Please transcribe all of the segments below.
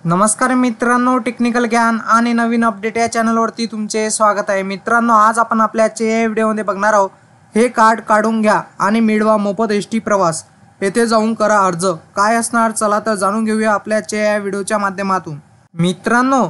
नमस्कार मित्रांनो, टेक्निकल ज्ञान आणि नवीन अपडेट या चॅनलवरती तुमचे स्वागत आहे। मित्रांनो, आज आपण आपल्या आजच्या व्हिडिओमध्ये बघणार आहोत हे कार्ड काढून घ्या आणि मिळवा मोफत एसटी प्रवास। येथे जाऊन करा अर्ज। काय असणार चला तर जाणून घेऊया आपल्या आजच्या व्हिडिओच्या माध्यमातून। मित्रांनो,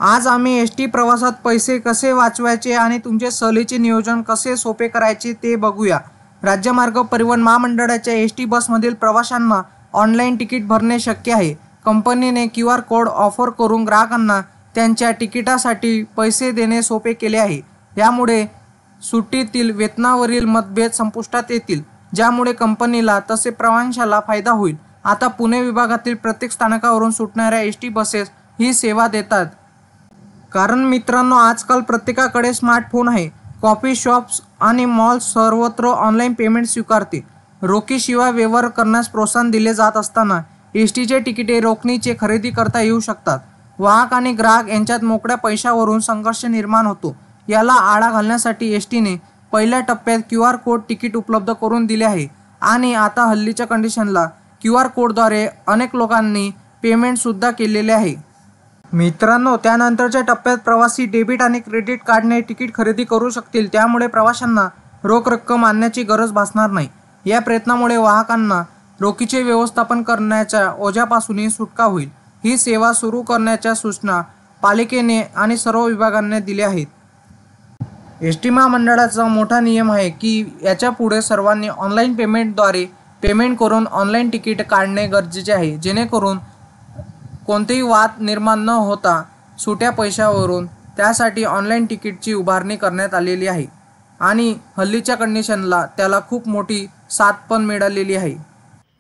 आज आम्ही एसटी प्रवासात पैसे कसे वाचवायचे आणि तुमचे सहलीचे नियोजन कसे सोपे करायचे ते बघूया। राज्य मार्ग परिवहन महामंडळाच्या एसटी बसमधील प्रवाशांना ऑनलाईन तिकीट भरणे शक्य आहे। कंपनीने QR कोड ऑफर करून ग्राहकांना त्यांच्या तिकिटासाठी पैसे देणे सोपे केले आहे। यामुळे सुट्टीतील वेतनावरील मतभेद संपुष्टात येतील, ज्यामुळे कंपनीला तसे प्रवाशांना फायदा होईल। आता पुणे विभागातील प्रत्येक स्थानकावरून सुटणाऱ्या एसटी बसेस ही सेवा देतात। कारण मित्रांनो, आजकाल प्रत्येकाकडे स्मार्टफोन आहे। कॉफी शॉप्स आणि मॉल्स सर्वत्र ऑनलाईन पेमेंट स्वीकारते। रोखीशिवाय व्यवहार करण्यास प्रोत्साहन दिले जात असताना एसटीचे तिकिटे रोखीचे खरेदी करता येऊ शकतात। वाहक आणि ग्राहक यांच्यात मोकळ्या पैशावरून संघर्ष निर्माण होतो। याला आळा घालण्यासाठी एसटीने पहिल्या टप्प्यात QR कोड तिकीट उपलब्ध करून दिले आहे आणि आता हल्लीच्या कंडिशनला QR कोडद्वारे अनेक लोकांनी पेमेंट सुद्धा केलेले आहे। मित्रांनो, त्यानंतरच्या टप्प्यात प्रवासी डेबिट आणि क्रेडिट कार्डने तिकीट खरेदी करू शकतील। त्यामुळे प्रवाशांना रोख रक्कम आणण्याची गरज भासणार नाही। या प्रयत्नामुळे वाहकांना रोखीचे व्यवस्थापन करण्याच्या ओझ्यापासून सुटका होईल। ही सेवा सुरू करण्याच्या सूचना पालिकेने आणि सर्व विभागांना दिल्या आहेत। एसटी महामंडळाचा मोठा नियम आहे की याच्या पुढे सर्वांनी ऑनलाईन पेमेंटद्वारे पेमेंट करून ऑनलाईन तिकीट काढणे गरजेचे आहे, जेणेकरून कोणतेही वाद निर्माण न होता सुट्या पैशावरून त्यासाठी ऑनलाईन तिकीटची उभारणी करण्यात आलेली आहे आणि हल्लीच्या कंडिशनला त्याला खूप मोठी साथ पण मिळालेली आहे।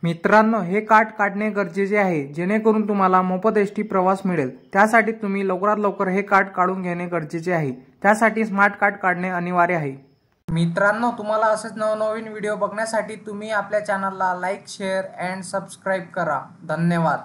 मित्रांनो, हे कार्ड काढणे गरजेचे आहे, जेणेकरून तुम्हाला मोफत एसटी प्रवास मिळेल। त्यासाठी तुम्ही लवकरात लवकर हे कार्ड काढून घेणे गरजेचे आहे। त्यासाठी स्मार्ट कार्ड काढणे अनिवार्य आहे। मित्रांनो, तुम्हाला असेच नवनवीन व्हिडिओ बघण्यासाठी तुम्ही आपल्या चॅनलला लाईक, शेअर अँड सबस्क्राईब करा। धन्यवाद।